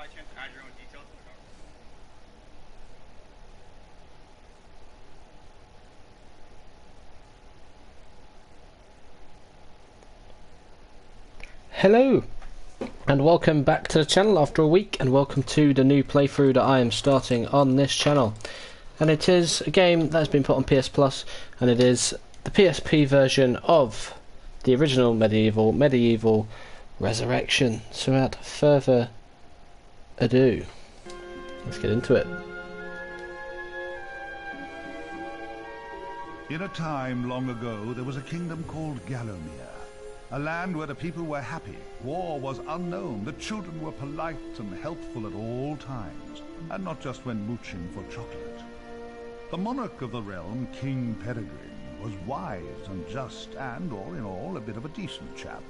by chance add your own details to the cover? Hello and welcome back to the channel after a week, and welcome to the new playthrough that I am starting on this channel. And it is a game that has been put on PS Plus, and it is the PSP version of the original Medieval Resurrection. So without further ado, let's get into it. In a time long ago, there was a kingdom called Gallowmere. A land where the people were happy, war was unknown, the children were polite and helpful at all times, and not just when mooching for chocolate. The monarch of the realm, King Peregrine, was wise and just, and all in all, a bit of a decent chap.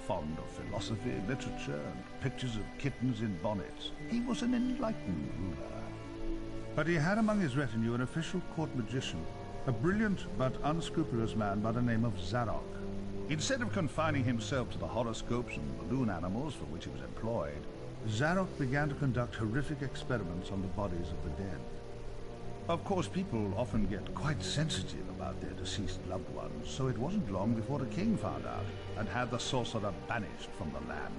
Fond of philosophy, literature, and pictures of kittens in bonnets. He was an enlightened ruler. But he had among his retinue an official court magician, a brilliant but unscrupulous man by the name of Zarok. Instead of confining himself to the horoscopes and balloon animals for which he was employed, Zarok began to conduct horrific experiments on the bodies of the dead. Of course, people often get quite sensitive about their deceased loved ones, so it wasn't long before the king found out and had the sorcerer banished from the land.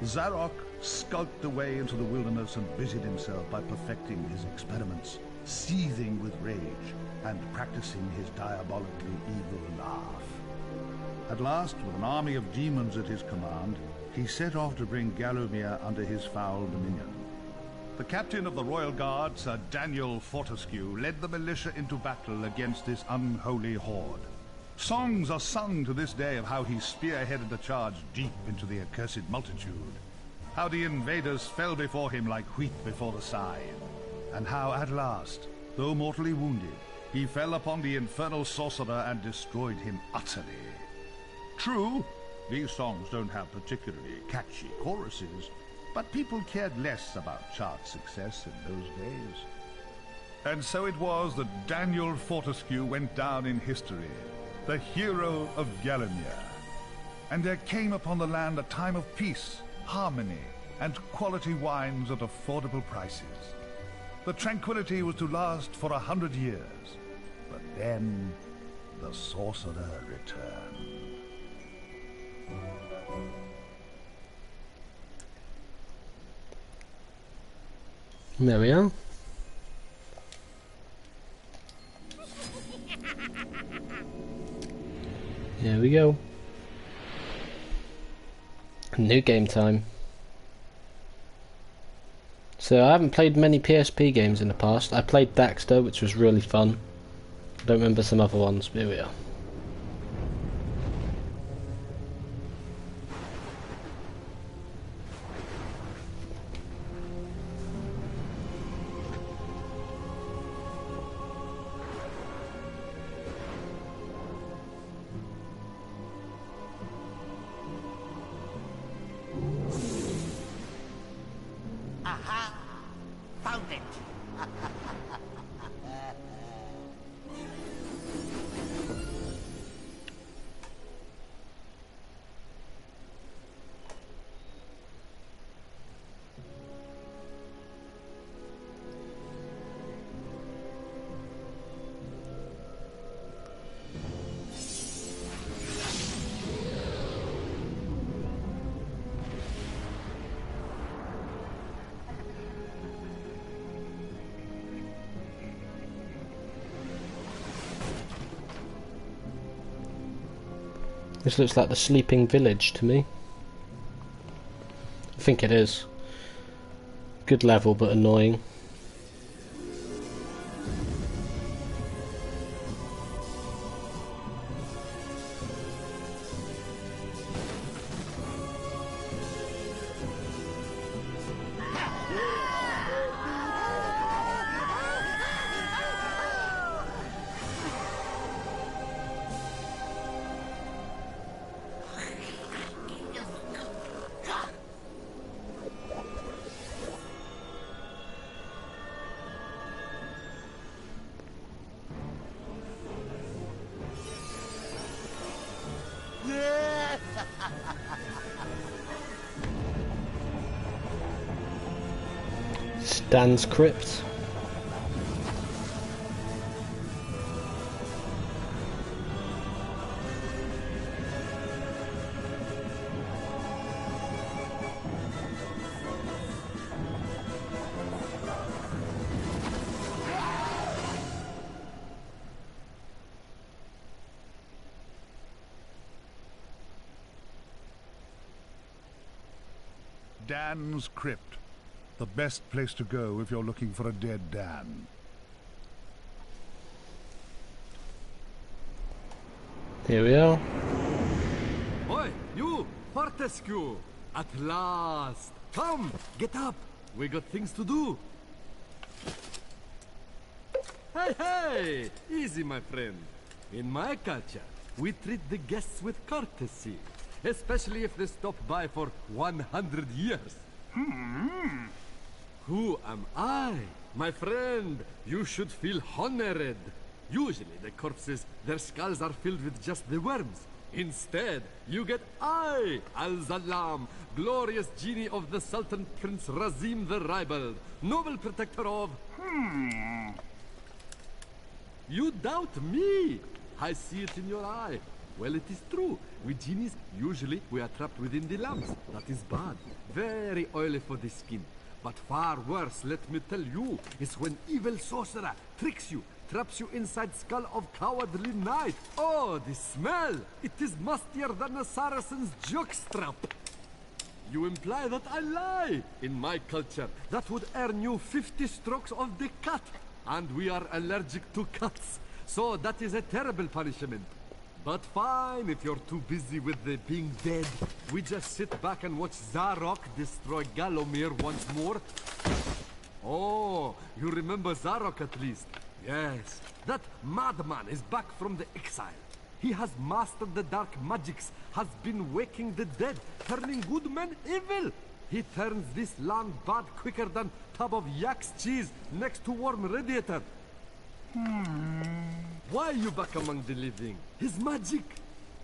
Zarok skulked away into the wilderness and busied himself by perfecting his experiments, seething with rage and practicing his diabolically evil laugh. At last, with an army of demons at his command, he set off to bring Gallowmere under his foul dominion. The captain of the royal guard, Sir Daniel Fortescue, led the militia into battle against this unholy horde. Songs are sung to this day of how he spearheaded the charge deep into the accursed multitude, how the invaders fell before him like wheat before the scythe, and how at last, though mortally wounded, he fell upon the infernal sorcerer and destroyed him utterly. True, these songs don't have particularly catchy choruses, but people cared less about chart success in those days. And so it was that Daniel Fortescue went down in history, the hero of Gallowmere. And there came upon the land a time of peace, harmony, and quality wines at affordable prices. The tranquility was to last for 100 years, but then the sorcerer returned. There we are. Here we go. New game time. So I haven't played many PSP games in the past. I played Daxter, which was really fun. I don't remember some other ones, but here we are. Found it! This looks like the Sleeping Village to me. I think it is. Good level, but annoying. at Dan's Crypt. Dan's Crypt. The best place to go if you're looking for a dead Dan. Here we are. Oi, you, Fortescue! At last! Come, get up! We got things to do! Hey, hey! Easy, my friend. In my culture, we treat the guests with courtesy. Especially if they stop by for 100 years. Who am I? My friend, you should feel honored. Usually the corpses, their skulls are filled with just the worms. Instead, you get I, Al-Zalam, glorious genie of the Sultan Prince Razim the Ribald, noble protector of... You doubt me? I see it in your eye. Well, it is true. With genies, usually we are trapped within the lamps. That is bad. Very oily for the skin. But far worse, let me tell you, is when evil sorcerer tricks you, traps you inside skull of cowardly knight. Oh, the smell! It is mustier than a Saracen's jockstrap. You imply that I lie. In my culture, that would earn you 50 strokes of the cut. And we are allergic to cuts. So that is a terrible punishment. But fine, if you're too busy with the being dead, we just sit back and watch Zarok destroy Galomir once more. Oh, you remember Zarok at least? Yes, that madman is back from the exile. He has mastered the dark magics, has been waking the dead, turning good men evil. He turns this land bad quicker than tub of yak's cheese next to warm radiator. Why are you back among the living? His magic?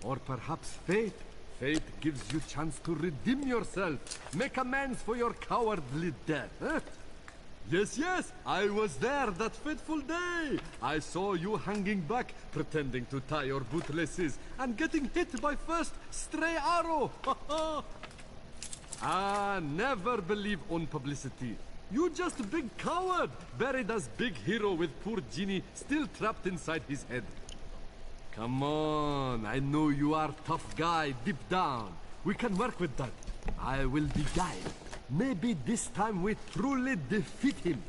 Or perhaps fate? Fate gives you chance to redeem yourself. Make amends for your cowardly death, eh? Yes, yes, I was there that fateful day. I saw you hanging back, pretending to tie your bootlaces, and getting hit by first stray arrow. Ah, never believe on publicity. You just a big coward, buried as big hero with poor genie still trapped inside his head. Come on, I know you are tough guy deep down. We can work with that. I will be guide. Maybe this time we truly defeat him.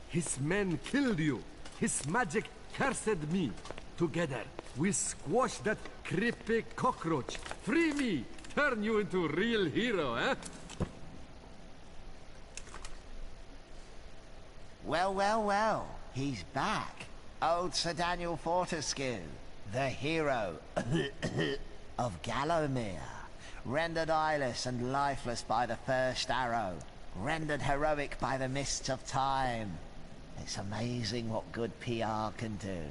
His men killed you. His magic cursed me. Together, we squash that creepy cockroach. Free me. Turn you into a real hero, eh? Well, well, well, he's back. Old Sir Daniel Fortescue, the hero of Gallowmere, rendered eyeless and lifeless by the first arrow, rendered heroic by the mists of time. It's amazing what good PR can do.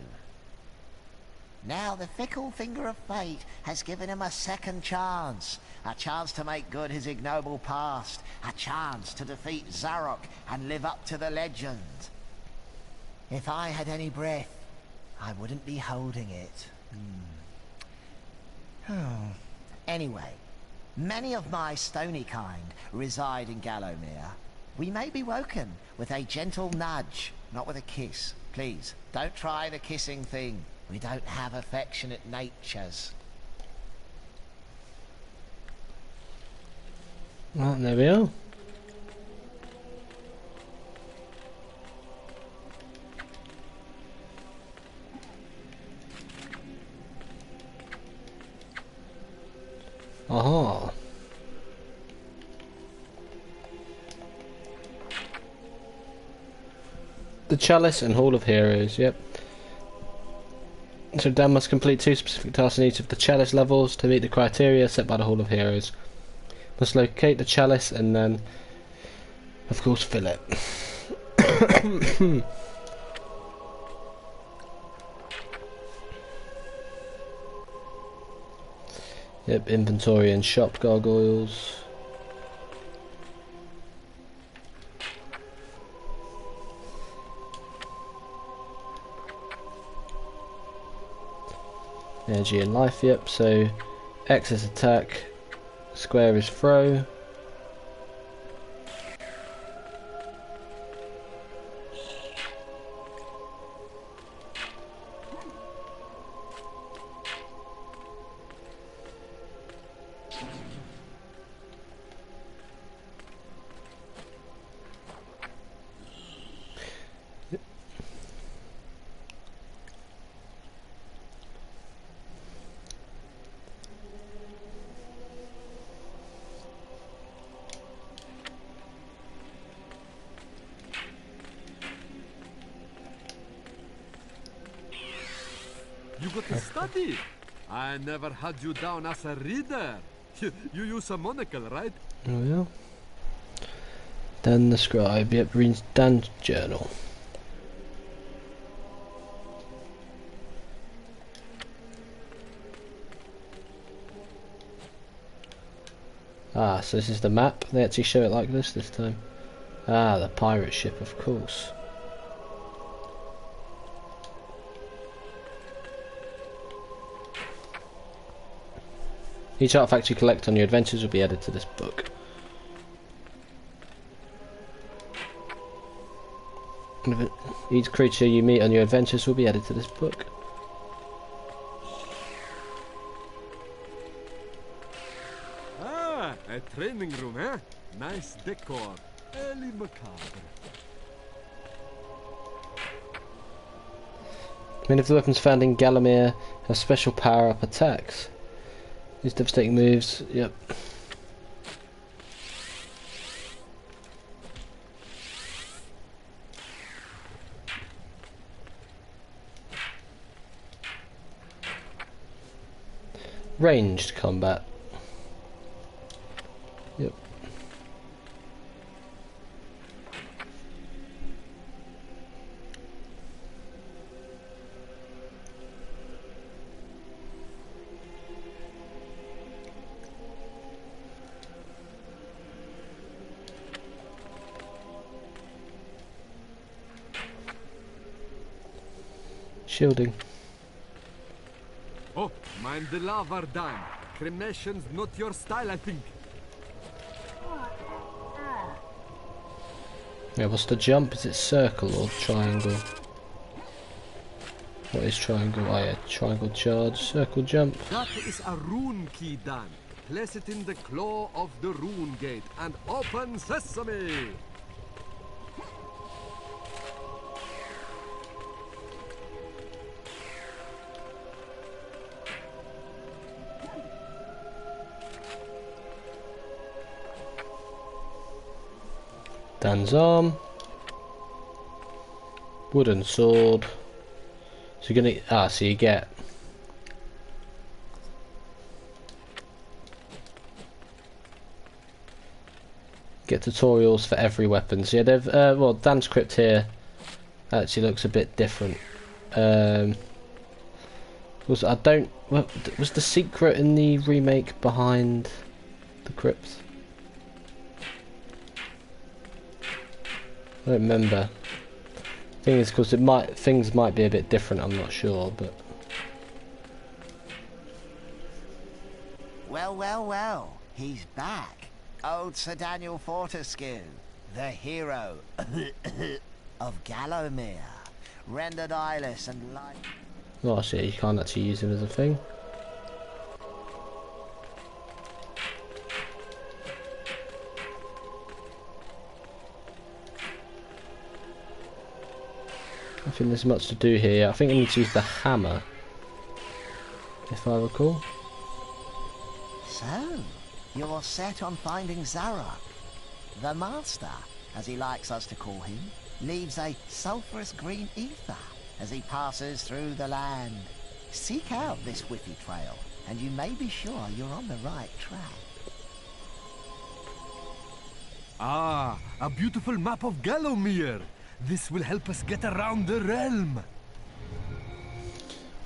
Now the fickle finger of fate has given him a second chance. A chance to make good his ignoble past. A chance to defeat Zarok and live up to the legend. If I had any breath, I wouldn't be holding it. Anyway, many of my stony kind reside in Gallowmere. We may be woken with a gentle nudge, not with a kiss. Please, don't try the kissing thing. We don't have affectionate natures. Well, there we are. Aha. The Chalice and Hall of Heroes, yep. So Dan must complete 2 specific tasks in each of the Chalice levels to meet the criteria set by the Hall of Heroes. Must locate the Chalice and then, of course, fill it. Yep, inventory and shop gargoyles. Energy and life, yep. So X is attack, square is throw. You got to study. I never had you down as a reader. You use a monocle, right? Oh yeah. Dan the scribe, yep, reads Dan's journal. Ah, so this is the map. They actually show it like this time. Ah, the pirate ship, of course. Each artifact you collect on your adventures will be added to this book. Each creature you meet on your adventures will be added to this book. Ah, a training room, eh? Nice decor. Early macabre. Many of the weapons found in Gallowmere have special power-up attacks. These devastating moves, yep. Ranged combat. Yep. Shielding. Oh, mind the lava dime. Cremation's not your style, I think. Yeah, what's the jump? Is it circle or triangle? What is triangle? Oh yeah, triangle charge, circle jump. That is a rune key, Dan. Place it in the claw of the rune gate and open sesame. Dan's arm. Wooden sword. So you're gonna so you get tutorials for every weapon. So yeah, they've well, Dan's Crypt here actually looks a bit different. Was the secret in the remake behind the Crypt? I don't remember. Thing is, because things might be a bit different. I'm not sure, but Well, he's back. Old Sir Daniel Fortescue, the hero of Gallowmere, rendered eyeless and light. oh shit, you can't actually use him as a thing. I think there's much to do here. I think I need to use the hammer, if I recall. So, you're set on finding Zarok. The Master, as he likes us to call him, leaves a sulphurous green ether as he passes through the land. Seek out this whiffy trail, and you may be sure you're on the right track. Ah, a beautiful map of Gallowmere. This will help us get around the realm.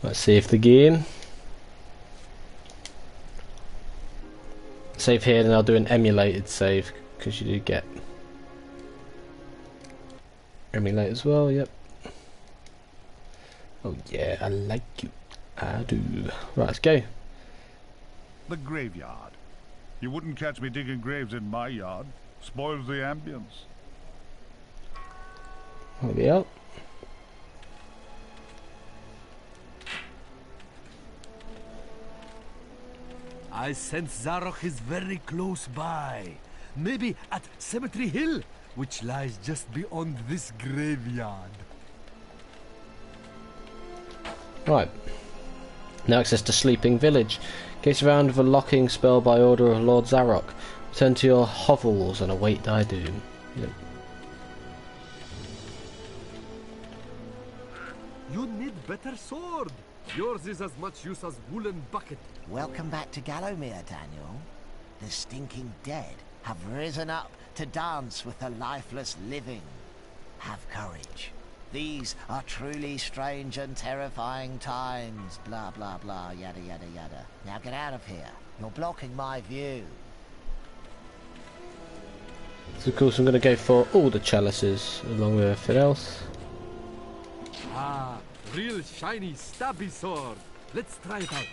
Let's save the game. Save here, then I'll do an emulated save, because you do get emulate as well, yep. Oh yeah, I like you. I do. Right, let's go. The graveyard. You wouldn't catch me digging graves in my yard. Spoils the ambience. There we are. I sense Zarok is very close by. Maybe at Cemetery Hill, which lies just beyond this graveyard. Right. Now access to Sleeping Village. Gates around with a locking spell by order of Lord Zarok. Return to your hovels and await thy doom. Yep. You need better sword. Yours is as much use as woolen bucket. Welcome back to Gallowmere, Daniel. The stinking dead have risen up to dance with the lifeless living. Have courage. These are truly strange and terrifying times. Blah, blah, blah, yada, yada, yada. Now get out of here. You're blocking my view. So of course I'm going to go for all the chalices along with everything else. Ah, real shiny stabby sword. Let's try it out.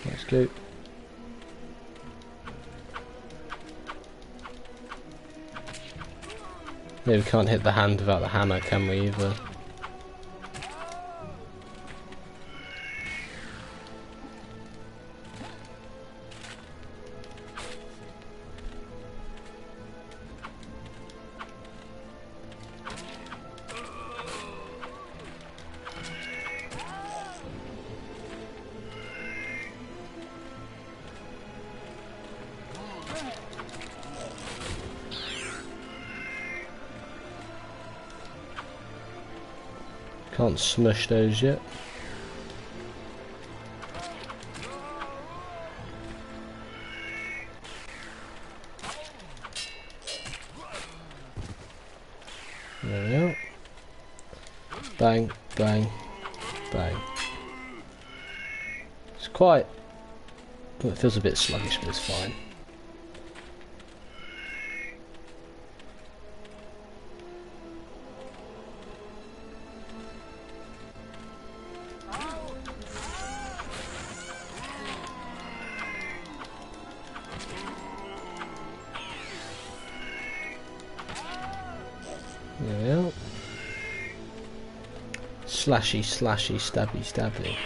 Let's go. Yeah, we can't hit the hand without the hammer, can we, either? Can't smush those yet. There we are. Bang, bang, bang. It's quite... well, it feels a bit sluggish, but it's fine. There we are. Slashy, slashy, stabby, stabby.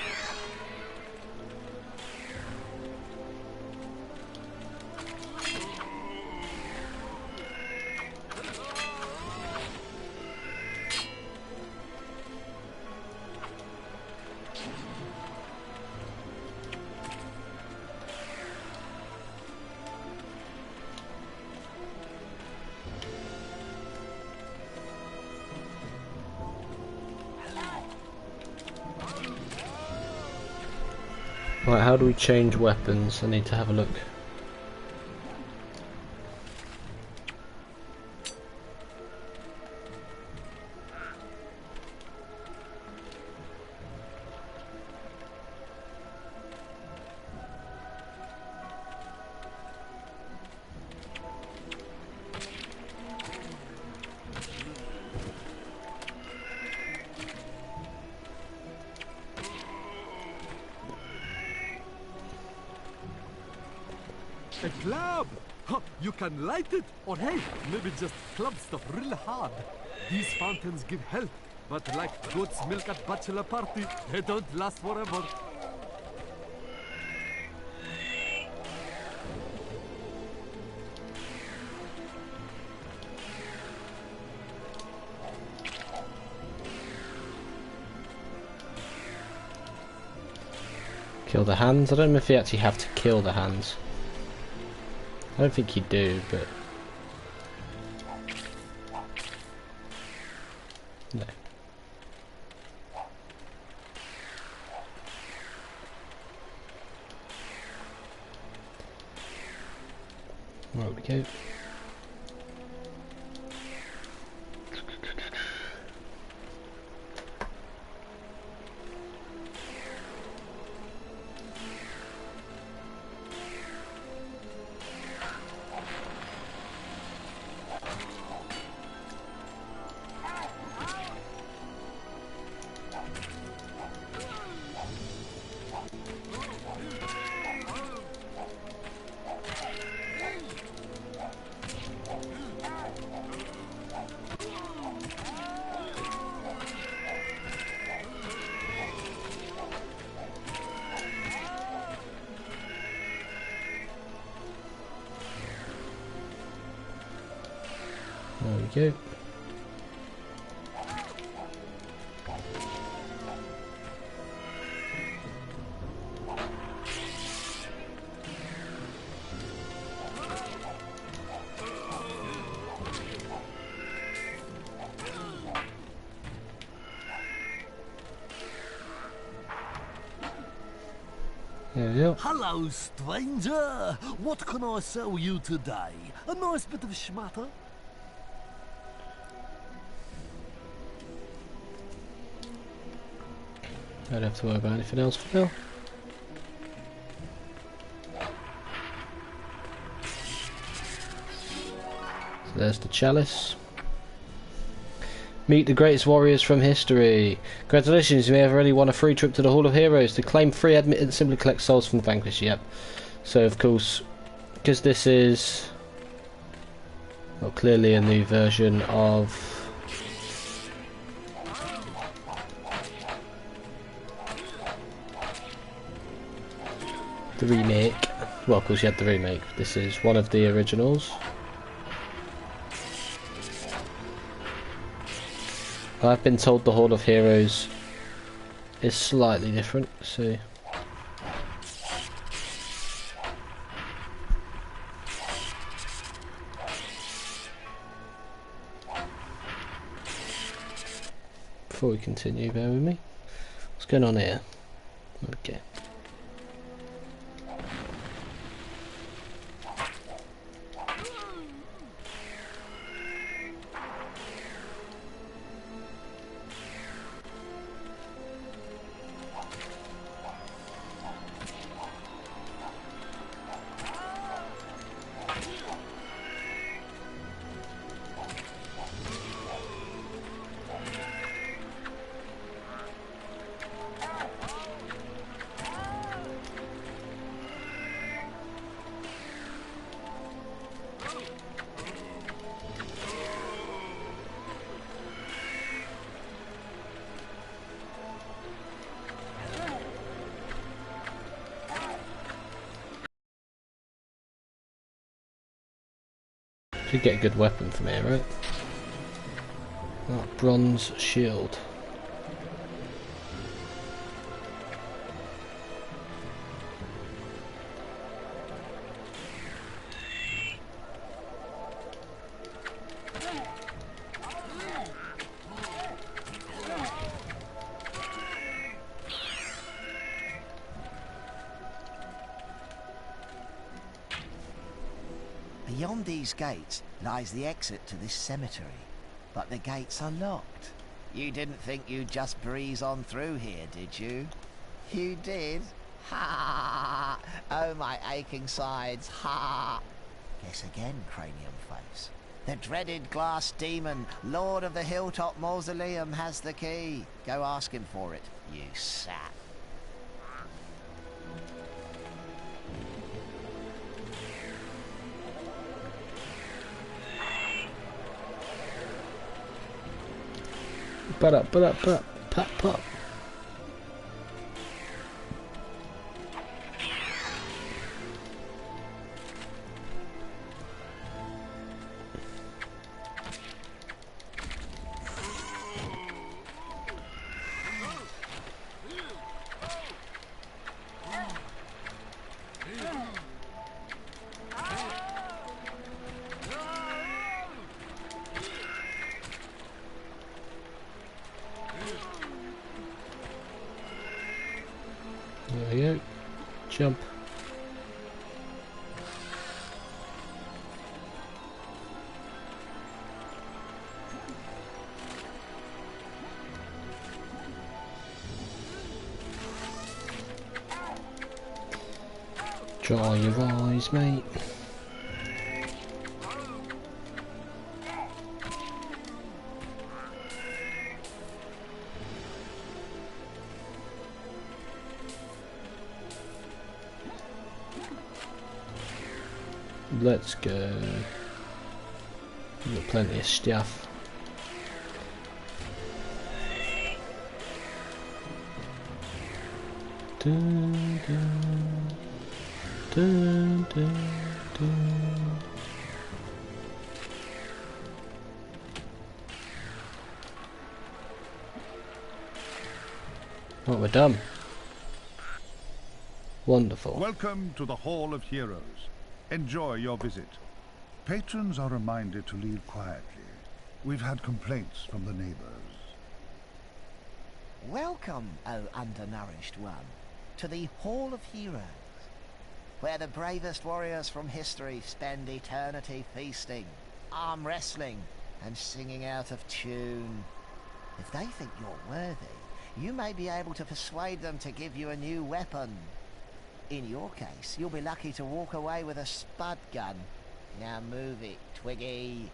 Right, how do we change weapons? I need to have a look. A club! Huh, you can light it, or hey, maybe just club stuff real hard. These fountains give health, but like goat's milk at bachelor party, they don't last forever. Kill the hands? I don't know if you actually have to kill the hands. I don't think you do, but... no. There we go. go. There we go. Hello, stranger. What can I sell you today? A nice bit of schmatter? Don't have to worry about anything else for now. So there's the chalice. Meet the greatest warriors from history. Congratulations, you may have already won a free trip to the Hall of Heroes. To claim free admittance, simply collect souls from the vanquished. Yep. So of course, because this is well, clearly a new version of the remake. Well, of course you had the remake. This is one of the originals. I've been told the Hall of Heroes is slightly different, so before we continue, bear with me. What's going on here? Okay. Should get a good weapon from here, right? Oh, bronze shield. Beyond these gates lies the exit to this cemetery, but the gates are locked. You didn't think you'd just breeze on through here, did you? You did? Ha! Oh, my aching sides, ha! Guess again, cranium face. The dreaded glass demon, Lord of the Hilltop Mausoleum, has the key. Go ask him for it, you sap. Pop, pop. There we go. Jump. Dry your eyes, mate. Let's go. We've got plenty of stuff. Dun, dun, dun, dun, dun. Oh, we're done. Wonderful. Welcome to the Hall of Heroes. Enjoy your visit. Patrons are reminded to leave quietly. We've had complaints from the neighbors. Welcome, O undernourished one, to the Hall of Heroes, where the bravest warriors from history spend eternity feasting, arm wrestling, and singing out of tune. If they think you're worthy, you may be able to persuade them to give you a new weapon. In your case, you'll be lucky to walk away with a spud gun. Now move it, Twiggy.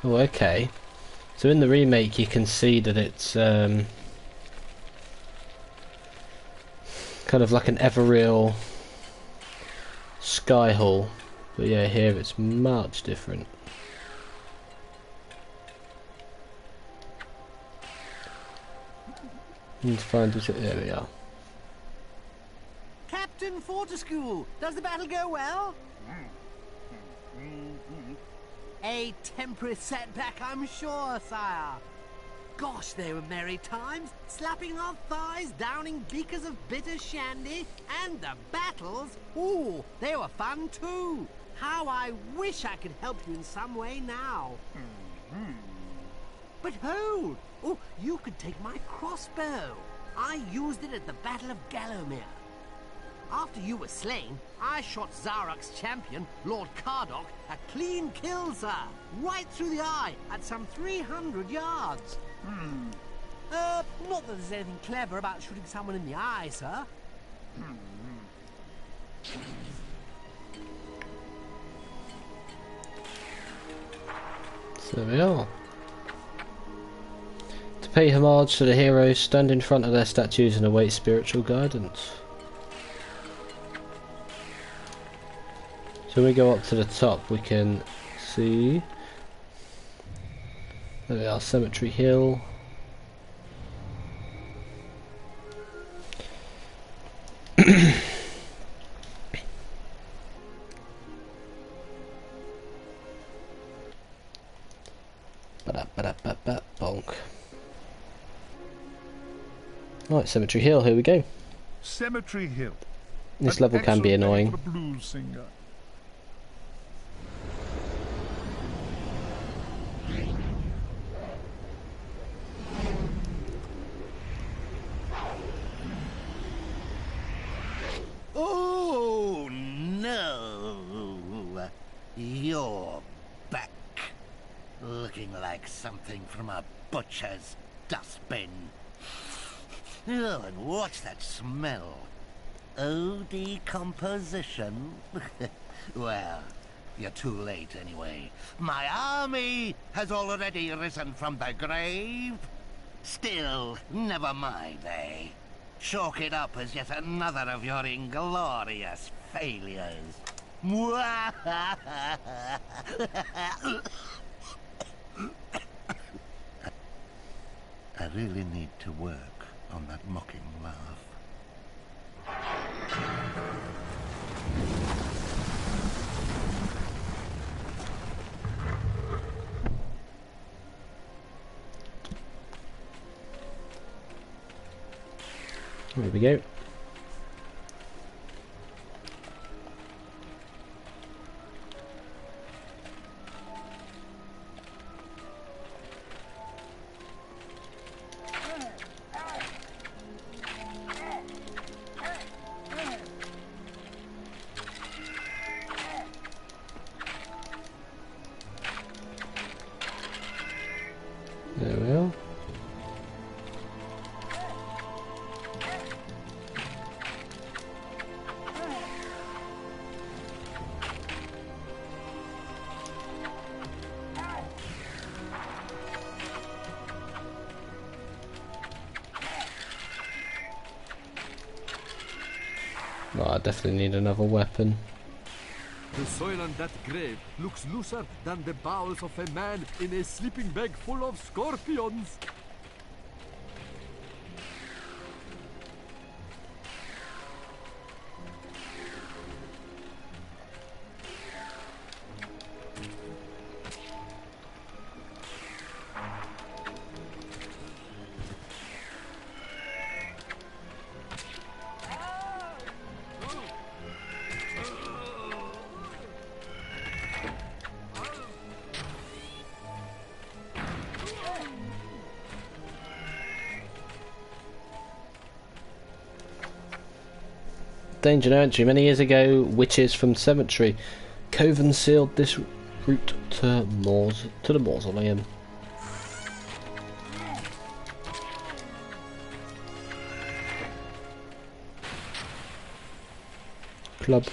Oh, okay. So in the remake you can see that it's kind of like an Everreal Sky Hall. But yeah, here it's much different. Need to find it. There we are. Captain Fortescue, does the battle go well? A temporary setback, I'm sure, sire. Gosh, they were merry times, slapping our thighs, downing beakers of bitter shandy, and the battles, ooh, they were fun too. How I wish I could help you in some way now. But hold! Oh, you could take my crossbow. I used it at the Battle of Gallowmere. After you were slain, I shot Zarok's champion, Lord Cardok, a clean kill, sir. Right through the eye, at some 300 yards. Not that there's anything clever about shooting someone in the eye, sir. So there we are. To pay homage to the heroes, stand in front of their statues and await spiritual guidance. So when we go up to the top we can see, there we are, Cemetery Hill. Bonk. Right, Cemetery Hill, here we go. Cemetery Hill. This An level can be excellent name annoying. for a blues singer. Oh, no. You're back. Looking like something from a butcher's dustbin. Oh, and what's that smell? Oh, decomposition? Well, you're too late anyway. My army has already risen from the grave. Still, never mind, eh? Chalk it up as yet another of your inglorious failures. I really need to work on that mocking laugh. There we go. There we are. Oh, I definitely need another weapon. The soil on that grave looks looser than the bowels of a man in a sleeping bag full of scorpions. Danger, no entry. Many years ago, witches from cemetery Coven sealed this route to the mausoleum. Club.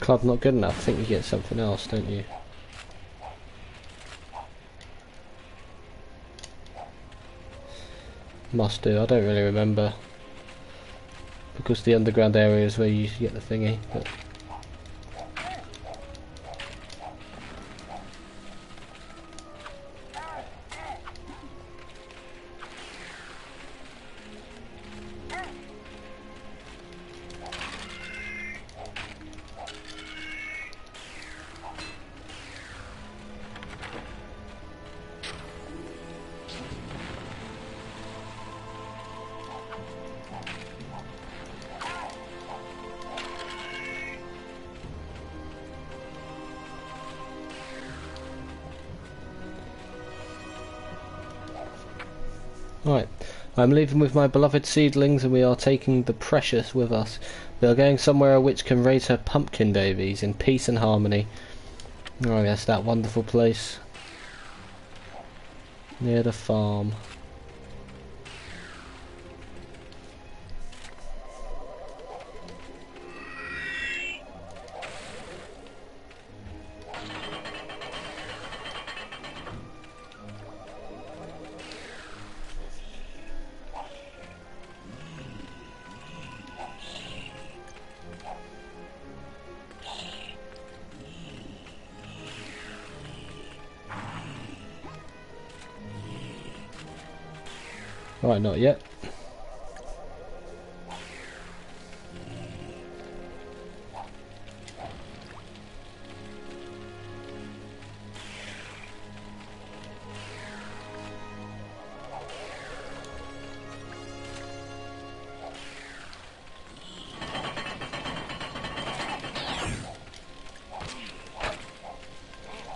Club not good enough. I think you get something else, don't you? Must do. I don't really remember because the underground area is where you get the thingy. But right, I'm leaving with my beloved seedlings and we are taking the precious with us. We are going somewhere a witch can raise her pumpkin babies in peace and harmony. Oh yes, that wonderful place. Near the farm. Right, not yet.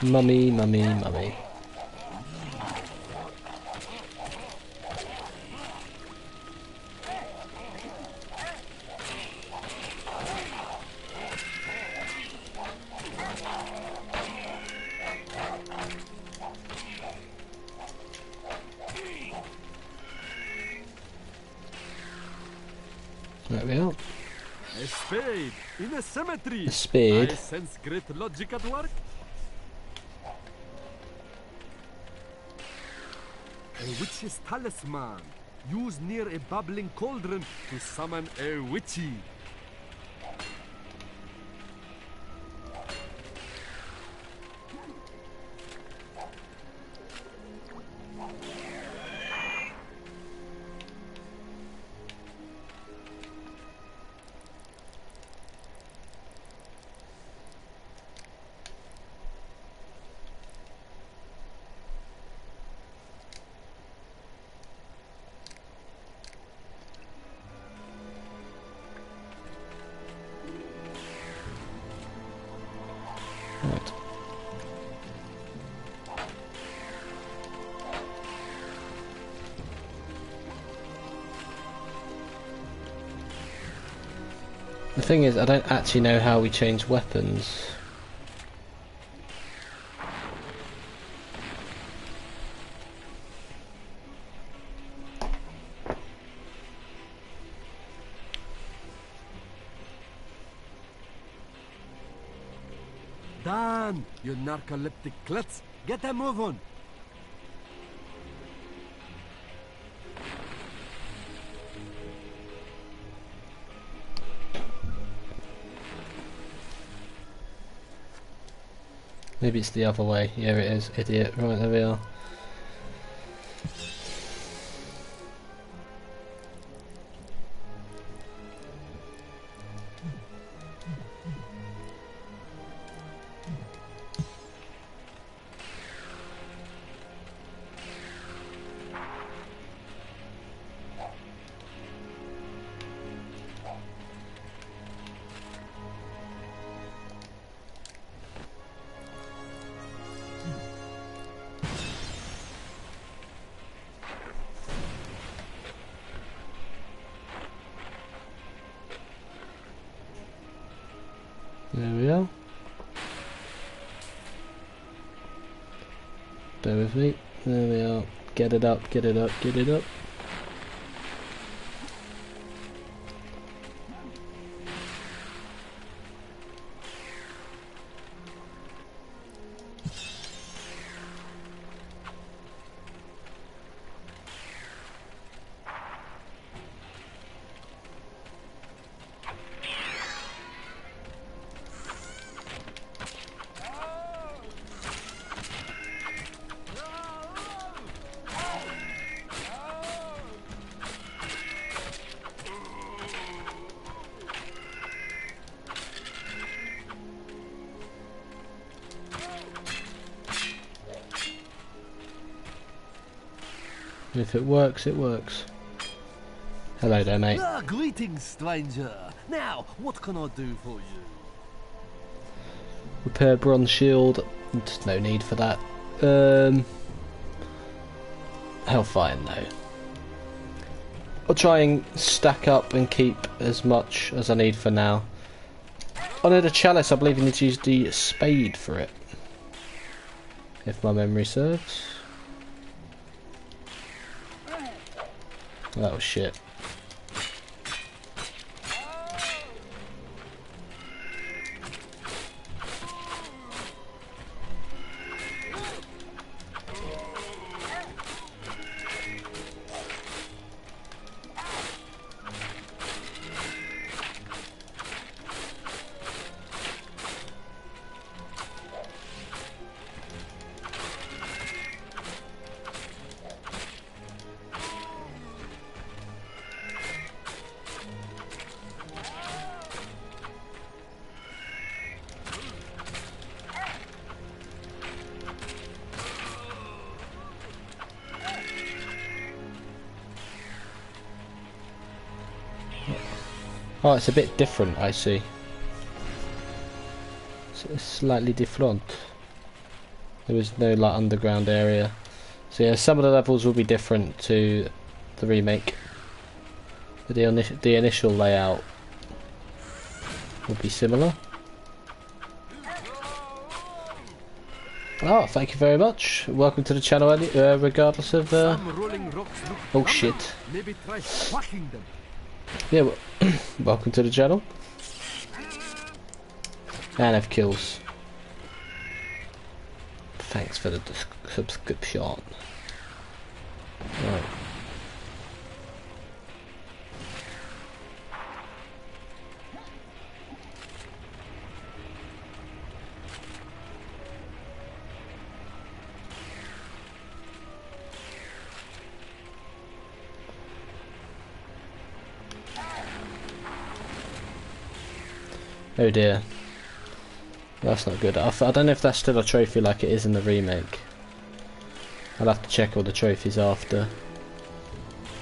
Mummy, mummy, mummy. There we are. A spade in a cemetery. A spade. I sense great logic at work. A witch's talisman. Used near a bubbling cauldron to summon a witchy. Right. The thing is, I don't actually know how we change weapons. Dan, you narcoleptic klutz. Get a move on. Maybe it's the other way. Yeah, it is. Idiot. Right, there we are. There we are. Bear with me. There we are. Get it up, get it up, get it up. If it works, it works. Hello there, mate. Ah, greetings, stranger. Now, what can I do for you? Repair bronze shield. Just no need for that. Hellfire, no. I'll try and stack up and keep as much as I need for now. Oh no, the chalice, I believe you need to use the spade for it. If my memory serves. Oh shit. Oh, it's a bit different, I see. It's slightly different. There was no like underground area. So yeah, some of the levels will be different to the remake. But the initial layout will be similar. Oh, thank you very much. Welcome to the channel, regardless of... Oh shit. Maybe try whacking them. Yeah, well, welcome to the channel. And F kills. Thanks for the subscription. Right. Oh dear. That's not good. I don't know if that's still a trophy like it is in the remake. I'll have to check all the trophies after.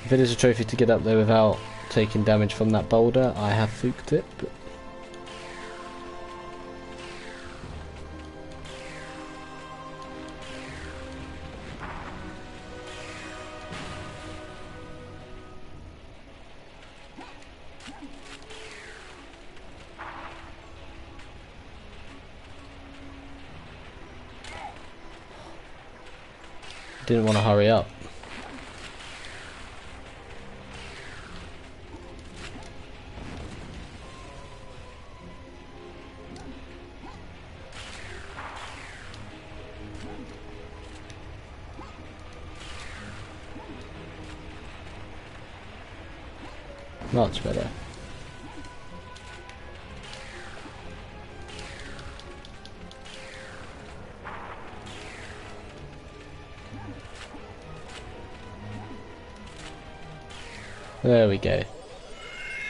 If it is a trophy to get up there without taking damage from that boulder, I have fooked it. But didn't want to hurry up. Much better. There we go.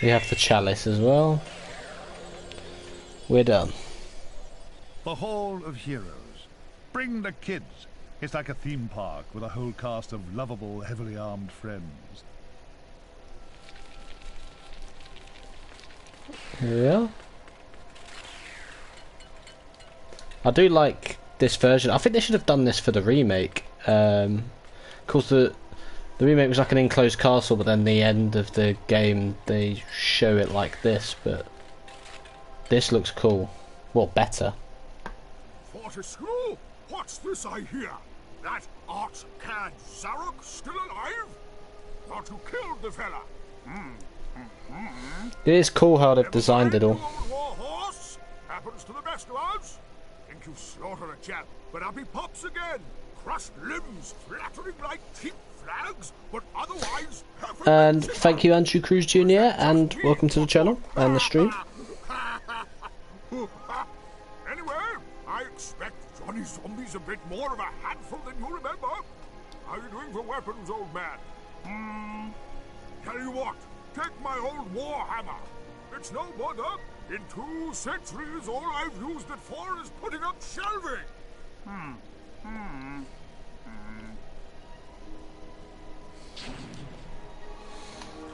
We have the chalice as well. We're done. The Hall of Heroes. Bring the kids. It's like a theme park with a whole cast of lovable, heavily armed friends. Yeah. I do like this version. I think they should have done this for the remake. Of course, the remake was like an enclosed castle, but then the end of the game they show it like this. But this looks cool. Well, better. Fortescue, what's this I hear? That art-cad Zarok still alive? Thought you killed the fella. It is cool how they've designed it all. War horse? Happens to the best of us. Think you slaughter a chap, but up he pops again. Crushed limbs, flattering like cheap flags, but otherwise perfect. And thank you, Andrew Cruz Jr. and welcome to the channel and the stream. Anyway, I expect Johnny Zombie's a bit more of a handful than you remember. How you doing for weapons, old man? Tell you what, take my old war hammer. It's no bother. In 2 centuries, all I've used it for is putting up shelving.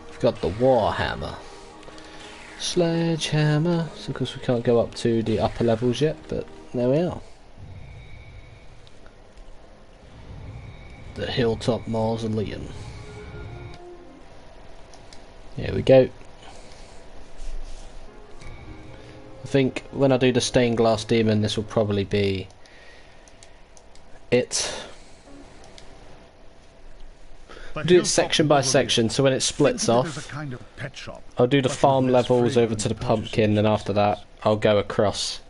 We've got the war hammer. Sledgehammer. So of course we can't go up to the upper levels yet, but there we are. The Hilltop Mausoleum. Here we go. I think when I do the stained glass demon, this will probably be it. Do it section by section, so when it splits off, I'll do the farm levels over to the pumpkin, and after that I'll go across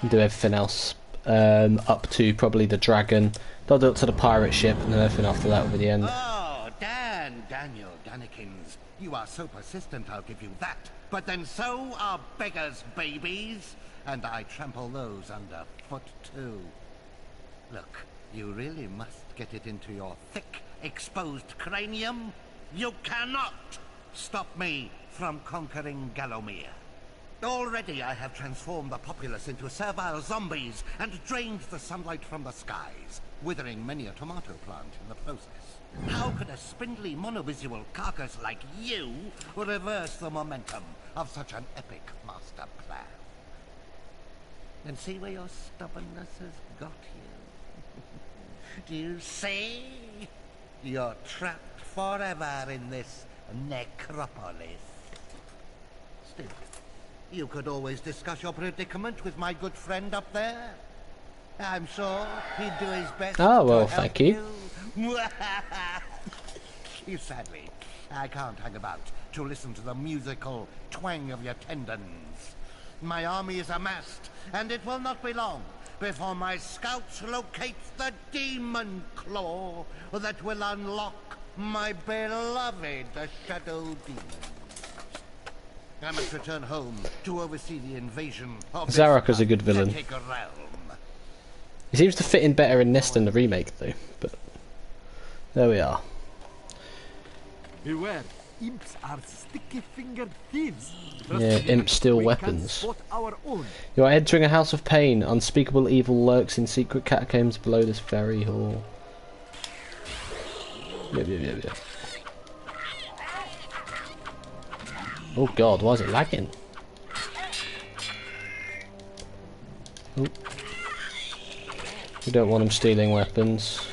and do everything else up to probably the dragon. I'll do it to the pirate ship, and then everything after that will be the end. Oh, Daniel Danikins, you are so persistent, I'll give you that. But then so are beggars' babies, and I trample those underfoot too. Look, you really must get it into your thick, exposed cranium. You cannot stop me from conquering Gallowmere. Already I have transformed the populace into servile zombies and drained the sunlight from the skies, withering many a tomato plant in the process. How could a spindly monovisual carcass like you reverse the momentum of such an epic master plan? And see where your stubbornness has got you. Do you see? You're trapped forever in this necropolis. Still, you could always discuss your predicament with my good friend up there. I'm sure he'd do his best. Oh, well, to help thank you. Sadly, I can't hang about to listen to the musical twang of your tendons. My army is amassed, and it will not be long before my scouts locate the demon claw that will unlock my beloved Shadow Demon. I must return home to oversee the invasion of Zarok is a good villain. realm. He seems to fit in better in this than the remake, though. But there we are. Beware, imps are sticky-fingered thieves. Yeah, imps steal weapons. Spot our own. You are entering a house of pain. Unspeakable evil lurks in secret catacombs below this very hall. Yep. Oh god, why is it lagging? Oh. We don't want him stealing weapons.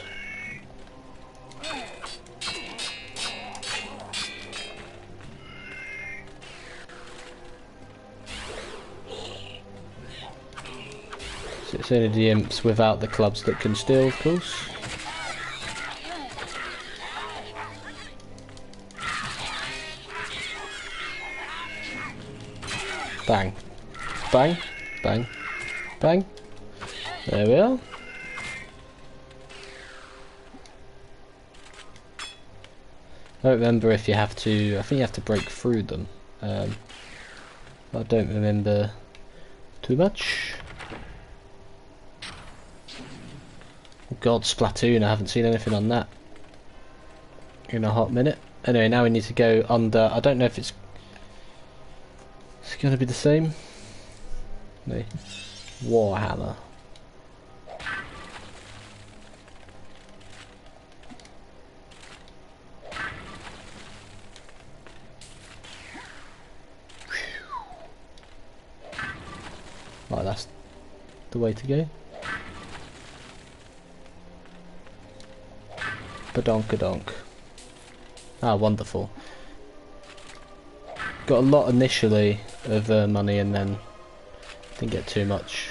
So it's only the imps without the clubs that can steal, of course. Bang. Bang. Bang. Bang. There we are. I don't remember if you have to, I think you have to break through them. I don't remember too much. Oh god, Splatoon, I haven't seen anything on that in a hot minute. Anyway, now we need to go under, I don't know if it's going to be the same. No. Warhammer. Right, that's the way to go. Badonkadonk. Ah, wonderful. Got a lot initially of money and then Didn't get too much.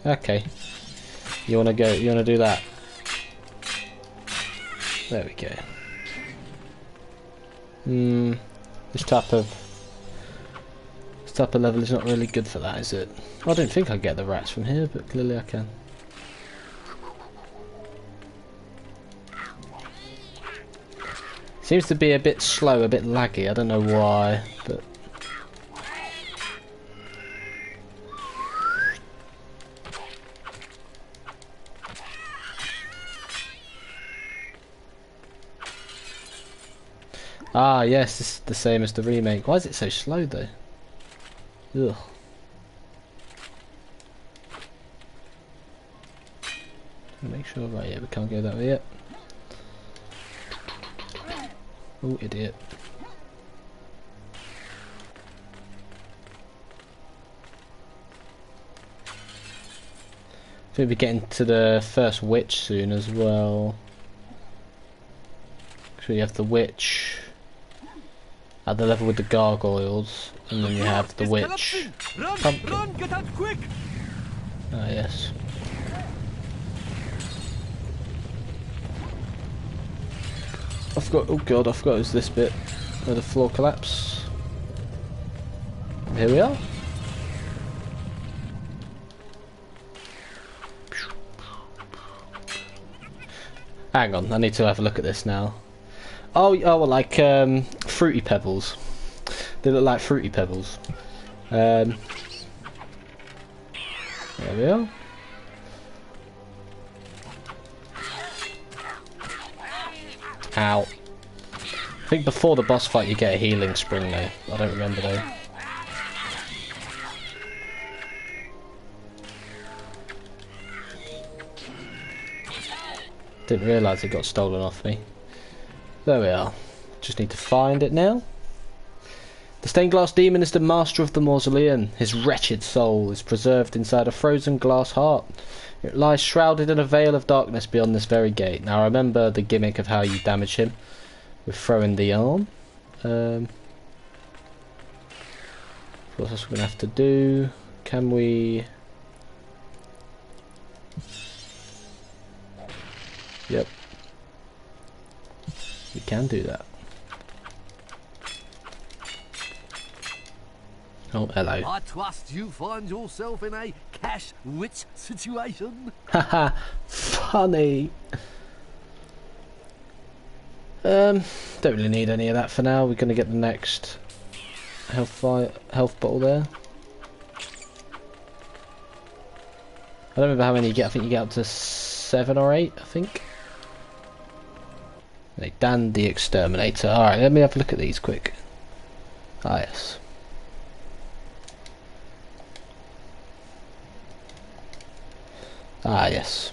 Okay. You wanna go? You wanna do that? There we go. This type of level is not really good for that, is it? I don't think I get the rats from here, but clearly I can. Seems to be a bit slow, a bit laggy. I don't know why, but. Ah, yes, this is the same as the remake. Why is it so slow though? Ugh. Make sure, right, yeah, we can't go that way yet. Oh, idiot. I think we're getting to the first witch soon as well. So you have the witch at the level with the gargoyles, and then you have the witch pumpkin. Run, get out quick! Ah, yes. I forgot, oh god, I forgot it was this bit where the floor collapsed. Here we are. Hang on, I need to have a look at this now. Oh, well, like fruity pebbles. They look like fruity pebbles. There we are. Ow. I think before the boss fight you get a healing spring though. I don't remember though. Didn't realise it got stolen off me. There we are. Just need to find it now. The stained glass demon is the master of the mausoleum. His wretched soul is preserved inside a frozen glass heart. It lies shrouded in a veil of darkness beyond this very gate. Now remember the gimmick of how you damage him with throwing the arm. Of course, that's what we're going to have to do. Can we... Yep. We can do that. Oh, hello. I trust you find yourself in a cash witch situation. Haha, funny. Don't really need any of that for now. We're gonna get the next health bottle there. I don't remember how many you get. I think you get up to 7 or 8. I think. Dan the Exterminator. All right, let me have a look at these quick. Ah, yes. Ah, yes.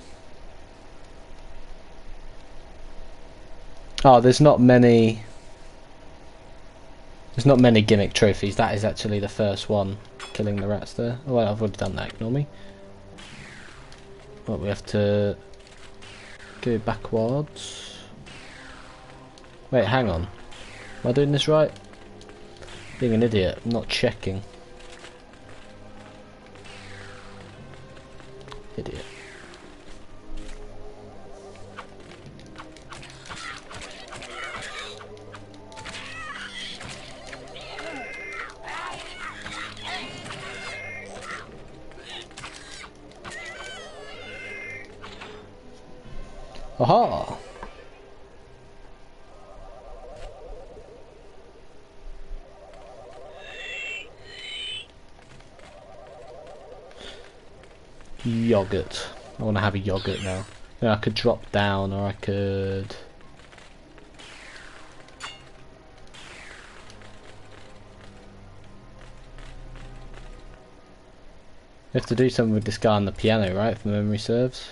Oh, there's not many gimmick trophies. That is actually the first one, killing the rats there. Oh, well, I've already done that, ignore me. Well, we have to go backwards. Wait, hang on. Am I doing this right? Being an idiot, I'm not checking. Idiot. Aha! Yogurt. I want to have a yogurt now. Yeah, I could drop down, or I could... We have to do something with this guy on the piano, right? If my memory serves.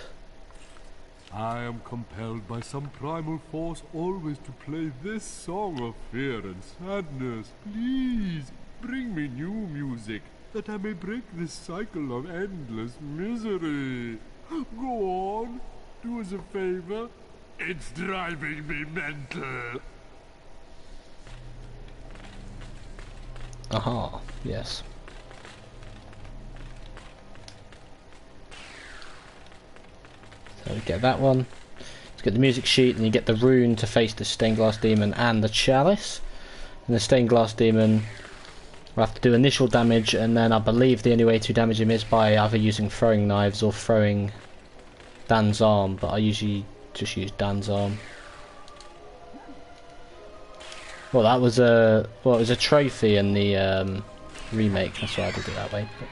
I am compelled by some primal force always to play this song of fear and sadness. Please, bring me new music, that I may break this cycle of endless misery. Go on. Do us a favor. It's driving me mental. Aha, yes. So we get that one. Let's get the music sheet, and you get the rune to face the stained glass demon and the chalice. And the stained glass demon will have to do initial damage, and then I believe the only way to damage him is by either using throwing knives or throwing Dan's arm, but I usually just use Dan's arm. Well, that was a it was a trophy in the remake. That's why I did it that way. But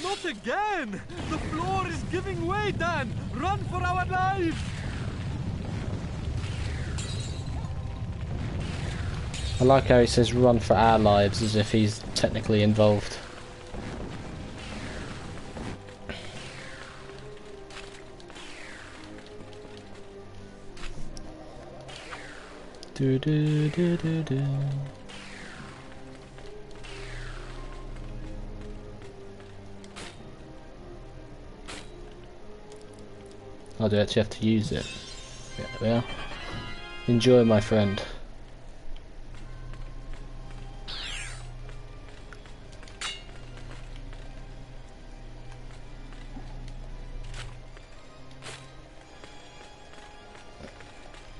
Not again! The floor is giving way, Dan! Run for our lives! I like how he says "run for our lives" as if he's technically involved. Do do do do do. I do actually have to use it. Yeah, there we are. Enjoy, my friend.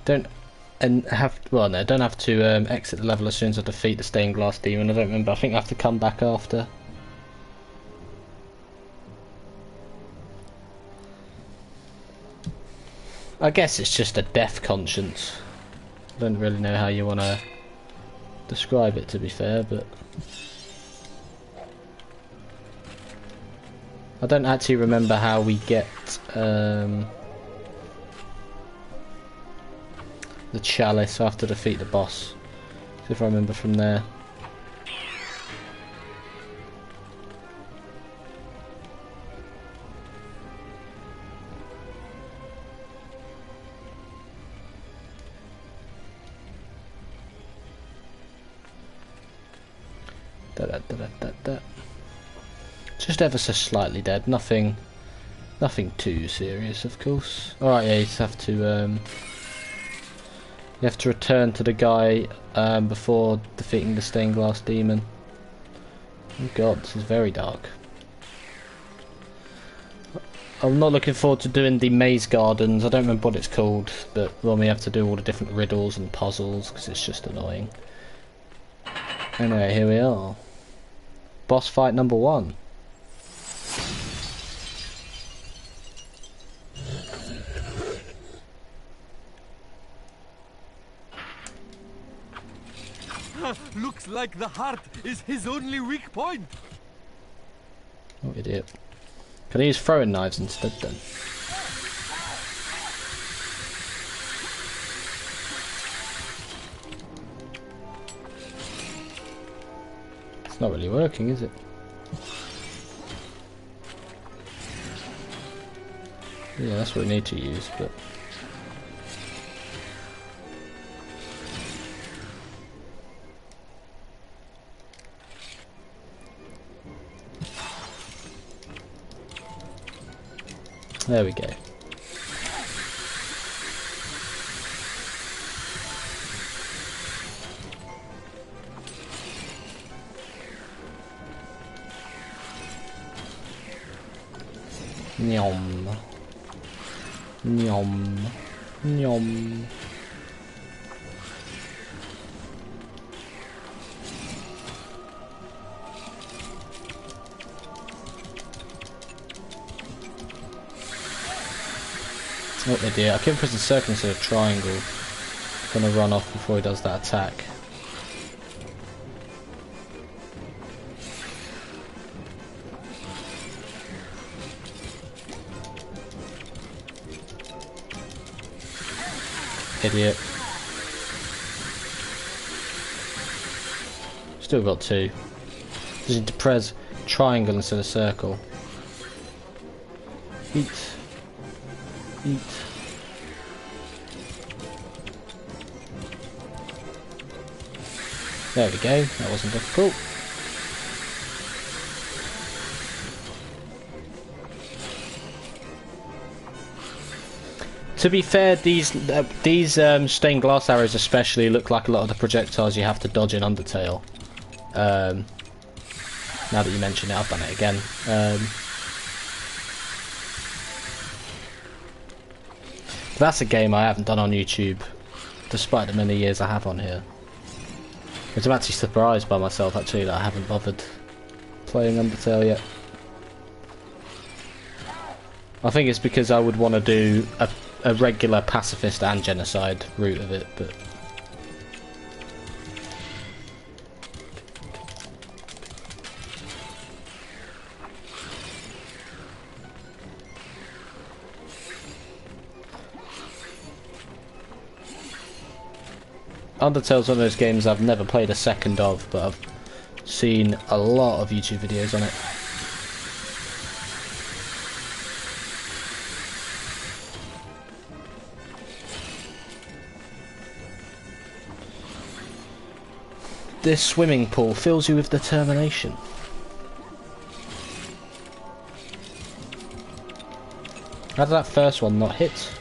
Don't have to exit the level as soon as I defeat the stained glass demon. I don't remember. I think I have to come back after. I guess it's just a death conscience. I don't really know how you want to describe it, to be fair, but I don't actually remember how we get the chalice after defeat the boss. See if I remember from there. Just ever so slightly dead. Nothing too serious, of course. Alright, yeah, you just have to return to the guy before defeating the stained glass demon. Oh god, this is very dark. I'm not looking forward to doing the maze gardens. I don't remember what it's called, but when we have to do all the different riddles and puzzles, because it's just annoying. Anyway, here we are. Boss fight number 1. Looks like the heart is his only weak point. Oh, idiot. Can I use throwing knives instead then? It's not really working, is it? Yeah, that's what we need to use, but there we go. Nyom. Nyom. Nyom. Oh dear, I keep pressing circle instead of triangle. I'm gonna run off before he does that attack. Idiot. Still got 2. Just need to press triangle instead of circle. Eat. Eat. There we go, that wasn't difficult. To be fair, these stained glass arrows especially look like a lot of the projectiles you have to dodge in Undertale. Now that you mention it, I've done it again. That's a game I haven't done on YouTube, despite the many years I have on here. Which I'm actually surprised by myself actually that I haven't bothered playing Undertale yet. I think it's because I would want to do a regular pacifist and genocide route of it, but Undertale's one of those games I've never played a second of, but I've seen a lot of YouTube videos on it. This swimming pool fills you with determination. How did that first one not hit?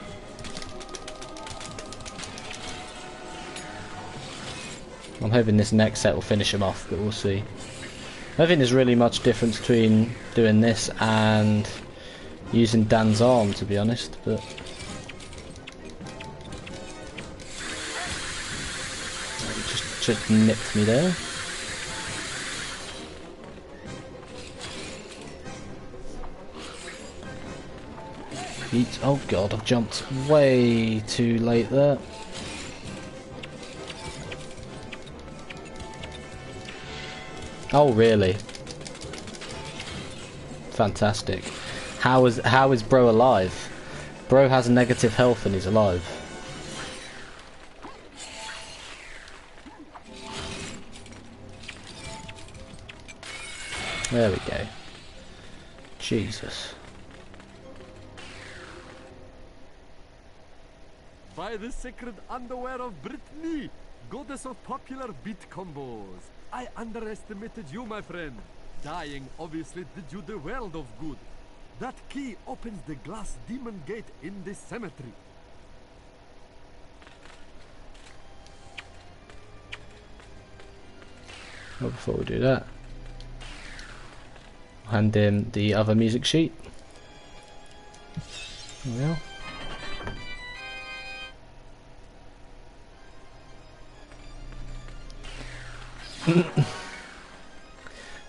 I'm hoping this next set will finish him off, but we'll see. I don't think there's really much difference between doing this and using Dan's arm, to be honest, but just nipped me there. Eat. Oh god, I've jumped way too late there. Oh really? Fantastic. How is Bro alive? Bro has negative health and he's alive. There we go. Jesus. By the sacred underwear of Brittany, goddess of popular beat combos, I underestimated you, my friend. Dying obviously did you the world of good. That key opens the glass demon gate in the cemetery. Well, before we do that, hand him the other music sheet. There we go.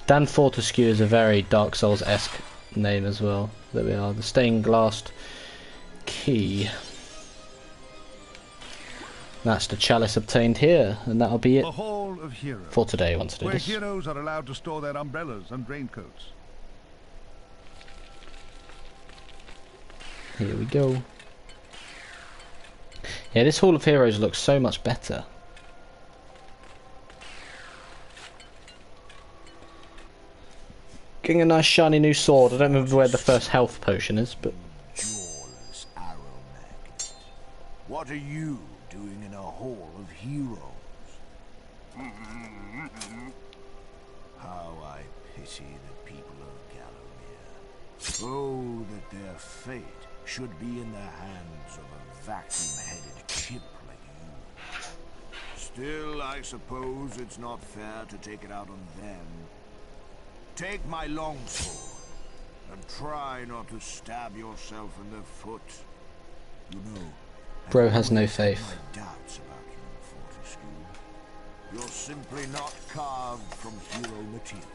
Dan Fortescue is a very Dark Souls-esque name as well. There we are, the stained glass key. That's the chalice obtained here, and that'll be it The Hall of Heroes, for today. Once to do where this. heroes are allowed to store their umbrellas and raincoats. Here we go. Yeah, this Hall of Heroes looks so much better. Getting a nice shiny new sword. I don't remember where the first health potion is, but Jawless arrow magnet. What are you doing in a hall of heroes? How I pity the people of Gallowmere. Oh, that their fate should be in the hands of a vacuum-headed chip like you. Still, I suppose it's not fair to take it out on them. Take my longsword, and try not to stab yourself in the foot. You know, Bro has no faith. my doubts about you, Fortescue. You're simply not carved from hero material.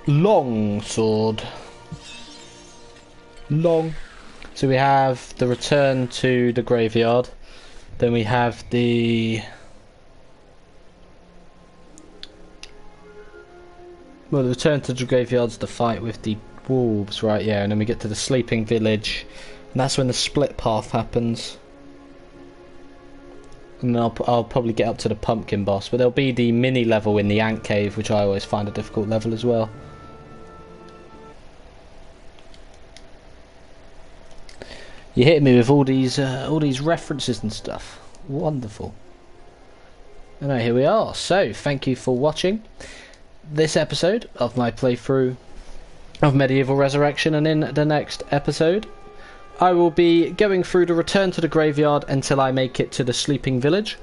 long sword. Long. So we have the return to the graveyard. Then we have the return to the graveyards to fight with the wolves, right? Yeah, and then we get to the sleeping village, and that's when the split path happens. And then I'll probably get up to the pumpkin boss, but there'll be the mini level in the ant cave, which I always find a difficult level as well. You hit me with all these references and stuff. Wonderful. Anyway, here we are. So, thank you for watching. this episode of my playthrough of Medieval Resurrection, and in the next episode I will be going through the return to the graveyard until I make it to the sleeping village,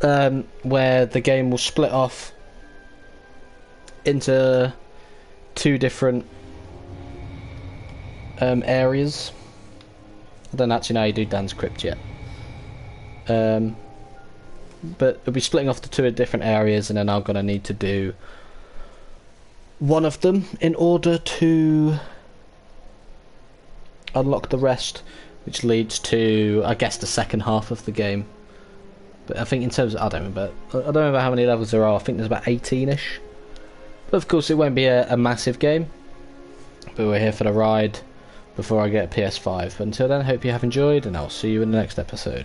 where the game will split off into two different areas. I don't actually know how you do Dan's Crypt yet. But it'll be splitting off to two different areas, and then I'm going to need to do one of them in order to unlock the rest, which leads to, I guess, the second half of the game. But I think in terms of, I don't remember how many levels there are. I think there's about 18ish. But of course it won't be a massive game, but we're here for the ride before I get a PS5. Until then, I hope you have enjoyed, and I'll see you in the next episode.